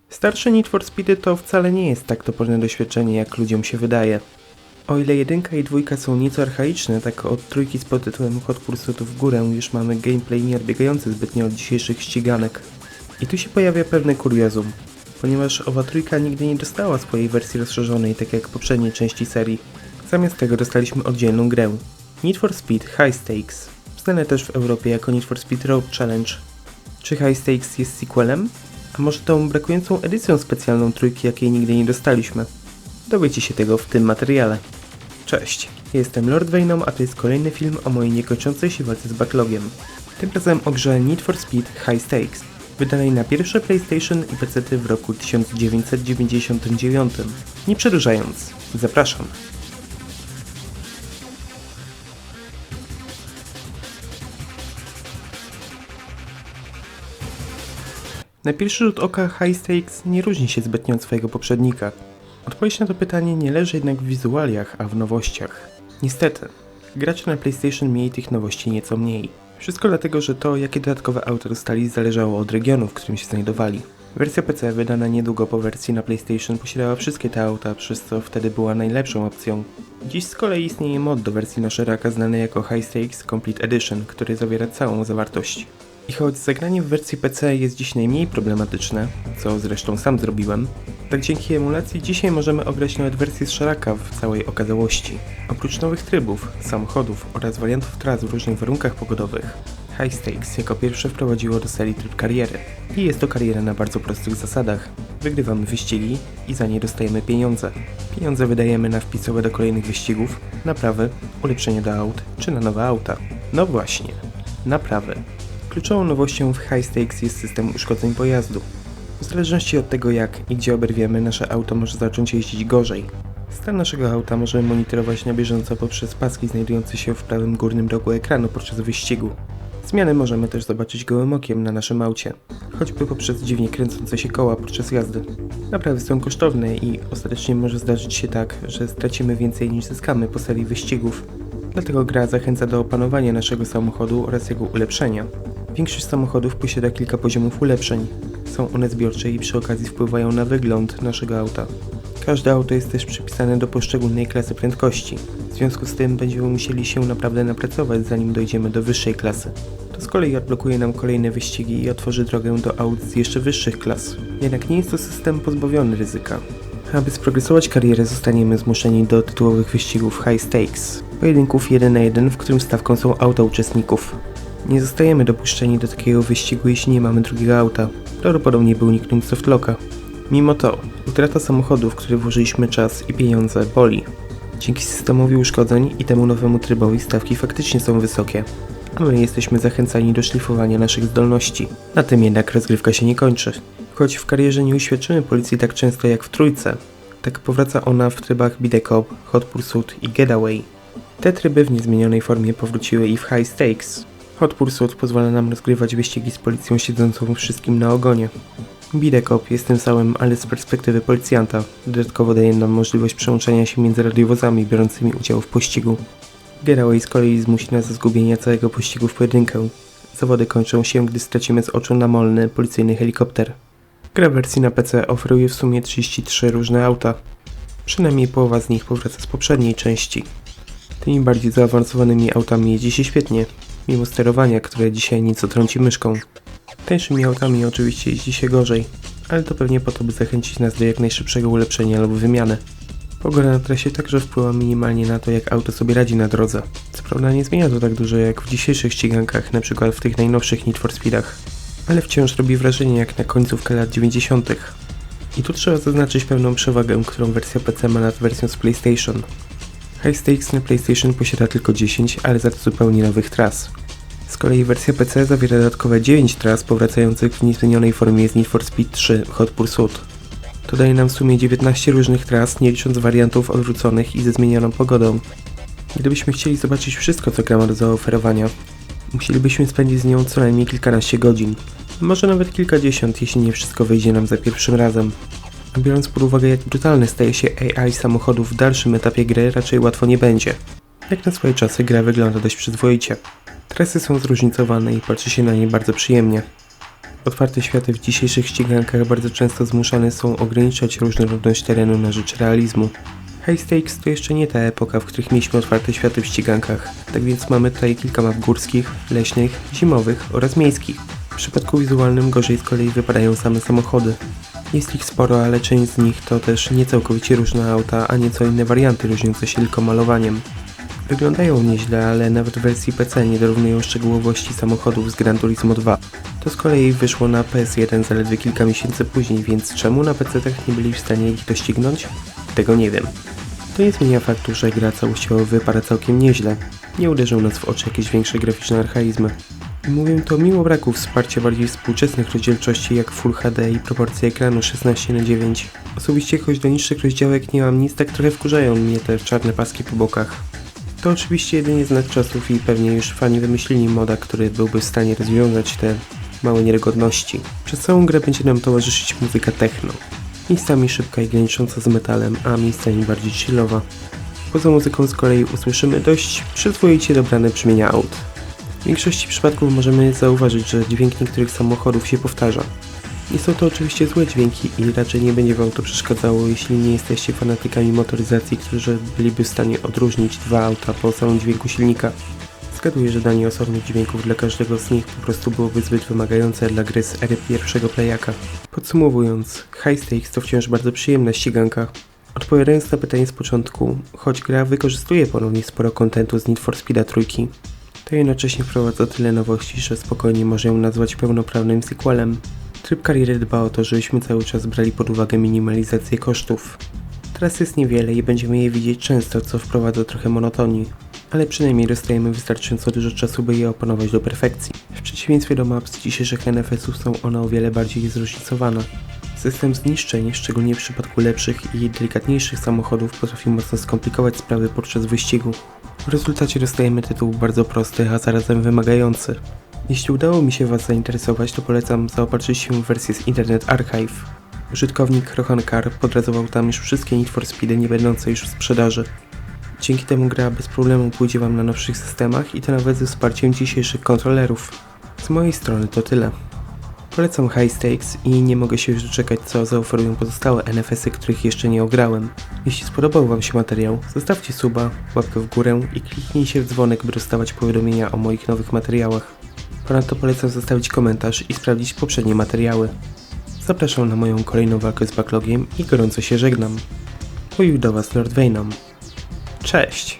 Starsze Need for Speedy to wcale nie jest tak toporne doświadczenie, jak ludziom się wydaje. O ile 1 i 2 są nieco archaiczne, tak od 3 z podtytułem Hot Pursuit w górę już mamy gameplay nie odbiegający zbytnio od dzisiejszych ściganek. I tu się pojawia pewne kuriozum, ponieważ owa 3 nigdy nie dostała swojej wersji rozszerzonej, tak jak poprzednie części serii. Zamiast tego dostaliśmy oddzielną grę. Need for Speed High Stakes, znane też w Europie jako Need for Speed Road Challenge. Czy High Stakes jest sequelem? A może tą brakującą edycją specjalną 3, jakiej nigdy nie dostaliśmy? Dowiecie się tego w tym materiale. Cześć, jestem Lord Venom, a to jest kolejny film o mojej niekończącej się walce z backlogiem. Tym razem o grze Need for Speed High Stakes, wydanej na pierwsze PlayStation i PC w roku 1999. Nie przedłużając, zapraszam. Na pierwszy rzut oka High Stakes nie różni się zbytnio od swojego poprzednika. Odpowiedź na to pytanie nie leży jednak w wizualiach, a w nowościach. Niestety, gracze na PlayStation mieli tych nowości nieco mniej. Wszystko dlatego, że to, jakie dodatkowe auta dostali, zależało od regionu, w którym się znajdowali. Wersja PC, wydana niedługo po wersji na PlayStation, posiadała wszystkie te auta, przez co wtedy była najlepszą opcją. Dziś z kolei istnieje mod do wersji na szeraka znany jako High Stakes Complete Edition, który zawiera całą zawartość. I choć zagranie w wersji PC jest dziś najmniej problematyczne, co zresztą sam zrobiłem, tak dzięki emulacji dzisiaj możemy ograć nawet wersję z szaraka w całej okazałości. Oprócz nowych trybów, samochodów oraz wariantów tras w różnych warunkach pogodowych, High Stakes jako pierwsze wprowadziło do serii tryb kariery. I jest to kariera na bardzo prostych zasadach. Wygrywamy wyścigi i za nie dostajemy pieniądze. Pieniądze wydajemy na wpisowe do kolejnych wyścigów, naprawy, ulepszenia do aut czy na nowe auta. No właśnie, naprawy. Kluczową nowością w High Stakes jest system uszkodzeń pojazdu. W zależności od tego jak i gdzie oberwiemy, nasze auto może zacząć jeździć gorzej. Stan naszego auta możemy monitorować na bieżąco poprzez paski znajdujące się w prawym górnym rogu ekranu podczas wyścigu. Zmiany możemy też zobaczyć gołym okiem na naszym aucie, choćby poprzez dziwnie kręcące się koła podczas jazdy. Naprawy są kosztowne i ostatecznie może zdarzyć się tak, że stracimy więcej niż zyskamy po serii wyścigów. Dlatego gra zachęca do opanowania naszego samochodu oraz jego ulepszenia. Większość samochodów posiada kilka poziomów ulepszeń. Są one zbiorcze i przy okazji wpływają na wygląd naszego auta. Każde auto jest też przypisane do poszczególnej klasy prędkości. W związku z tym będziemy musieli się naprawdę napracować, zanim dojdziemy do wyższej klasy. To z kolei odblokuje nam kolejne wyścigi i otworzy drogę do aut z jeszcze wyższych klas. Jednak nie jest to system pozbawiony ryzyka. Aby sprogresować karierę, zostaniemy zmuszeni do tytułowych wyścigów High Stakes. Pojedynków 1 na 1, w którym stawką są auta uczestników. Nie zostajemy dopuszczeni do takiego wyścigu, jeśli nie mamy drugiego auta. Prawdopodobnie by uniknąć softlocka. Mimo to, utrata samochodu, w który włożyliśmy czas i pieniądze, boli. Dzięki systemowi uszkodzeń i temu nowemu trybowi stawki faktycznie są wysokie, a my jesteśmy zachęcani do szlifowania naszych zdolności. Na tym jednak rozgrywka się nie kończy. Choć w karierze nie uświadczymy policji tak często jak w trójce, tak powraca ona w trybach Beat the Cop, Hot Pursuit i Getaway. Te tryby w niezmienionej formie powróciły i w High Stakes. Hot Pursuit pozwala nam rozgrywać wyścigi z policją siedzącą wszystkim na ogonie. Beat the Cop jest tym samym, ale z perspektywy policjanta. Dodatkowo daje nam możliwość przełączania się między radiowozami biorącymi udział w pościgu. Getaway z kolei zmusi nas do zgubienia całego pościgu w pojedynkę. Zawody kończą się, gdy stracimy z oczu namolny policyjny helikopter. Gra w wersji na PC oferuje w sumie 33 różne auta. Przynajmniej połowa z nich powraca z poprzedniej części. Tymi bardziej zaawansowanymi autami jeździ się świetnie, mimo sterowania, które dzisiaj nieco trąci myszką. Tańszymi autami oczywiście jeździ się gorzej, ale to pewnie po to, by zachęcić nas do jak najszybszego ulepszenia lub wymiany. Pogoda na trasie także wpływa minimalnie na to, jak auto sobie radzi na drodze. Co prawda nie zmienia to tak dużo jak w dzisiejszych ścigankach, np. w tych najnowszych Need for Speedach, ale wciąż robi wrażenie jak na końcówkę lat 90. I tu trzeba zaznaczyć pewną przewagę, którą wersja PC ma nad wersją z PlayStation. High Stakes na PlayStation posiada tylko 10, ale za to zupełnie nowych tras. Z kolei wersja PC zawiera dodatkowe 9 tras powracających w niezmienionej formie z Need for Speed 3 Hot Pursuit. To daje nam w sumie 19 różnych tras, nie licząc wariantów odwróconych i ze zmienioną pogodą. Gdybyśmy chcieli zobaczyć wszystko, co gra ma do zaoferowania, musielibyśmy spędzić z nią co najmniej kilkanaście godzin. Może nawet kilkadziesiąt, jeśli nie wszystko wyjdzie nam za pierwszym razem. A biorąc pod uwagę, jak brutalne staje się AI samochodów w dalszym etapie gry, raczej łatwo nie będzie. Jak na swoje czasy gra wygląda dość przyzwoicie. Trasy są zróżnicowane i patrzy się na nie bardzo przyjemnie. Otwarte światy w dzisiejszych ścigankach bardzo często zmuszane są ograniczać różnorodność terenu na rzecz realizmu. High Stakes to jeszcze nie ta epoka, w których mieliśmy otwarte światy w ścigankach, tak więc mamy tutaj kilka map górskich, leśnych, zimowych oraz miejskich. W przypadku wizualnym gorzej z kolei wypadają same samochody. Jest ich sporo, ale część z nich to też nie całkowicie różne auta, a nieco inne warianty różniące się tylko malowaniem. Wyglądają nieźle, ale nawet w wersji PC nie dorównują szczegółowości samochodów z Gran Turismo 2. To z kolei wyszło na PS1 zaledwie kilka miesięcy później, więc czemu na PC-tach nie byli w stanie ich doścignąć? Tego nie wiem. To nie zmienia faktu, że gra całościowo wypada całkiem nieźle. Nie uderzą nas w oczy jakieś większe graficzne archaizmy. I mówię to mimo braku wsparcia bardziej współczesnych rozdzielczości jak Full HD i proporcje ekranu 16:9. Osobiście choć do niższych rozdziałek nie mam nic, tak trochę wkurzają mnie te czarne paski po bokach. To oczywiście jedynie znak czasów i pewnie już fani wymyślili moda, który byłby w stanie rozwiązać te małe niedogodności. Przez całą grę będzie nam towarzyszyć muzyka techno. Miejscami szybka i granicząca z metalem, a miejscami bardziej chillowa. Poza muzyką z kolei usłyszymy dość przyzwoicie dobrane brzmienia aut. W większości przypadków możemy zauważyć, że dźwięk niektórych samochodów się powtarza. Nie są to oczywiście złe dźwięki i raczej nie będzie wam to przeszkadzało, jeśli nie jesteście fanatykami motoryzacji, którzy byliby w stanie odróżnić dwa auta po samym dźwięku silnika. Zgaduję, że danie osobnych dźwięków dla każdego z nich po prostu byłoby zbyt wymagające dla gry z ery pierwszego playaka. Podsumowując, High Stakes to wciąż bardzo przyjemna ściganka. Odpowiadając na pytanie z początku, choć gra wykorzystuje ponownie sporo kontentu z Need for Speeda trójki, to jednocześnie wprowadza tyle nowości, że spokojnie można ją nazwać pełnoprawnym sequelem. Tryb kariery dba o to, żebyśmy cały czas brali pod uwagę minimalizację kosztów. Teraz jest niewiele i będziemy je widzieć często, co wprowadza trochę monotonii, ale przynajmniej dostajemy wystarczająco dużo czasu, by je opanować do perfekcji. W przeciwieństwie do map z dzisiejszych NFS-ów są one o wiele bardziej zróżnicowane. System zniszczeń, szczególnie w przypadku lepszych i delikatniejszych samochodów, potrafi mocno skomplikować sprawy podczas wyścigu. W rezultacie dostajemy tytuł bardzo prosty, a zarazem wymagający. Jeśli udało mi się Was zainteresować, to polecam zaopatrzyć się w wersję z Internet Archive. Użytkownik Rohan Kar podrazował tam już wszystkie Need for Speedy nie będące już w sprzedaży. Dzięki temu gra bez problemu pójdzie Wam na nowszych systemach i to nawet ze wsparciem dzisiejszych kontrolerów. Z mojej strony to tyle. Polecam High Stakes i nie mogę się już doczekać, co zaoferują pozostałe NFS-y, których jeszcze nie ograłem. Jeśli spodobał Wam się materiał, zostawcie suba, łapkę w górę i kliknijcie w dzwonek, by dostawać powiadomienia o moich nowych materiałach. Ponadto polecam zostawić komentarz i sprawdzić poprzednie materiały. Zapraszam na moją kolejną walkę z backlogiem i gorąco się żegnam. Mówił do Was Lord Venom. Cześć!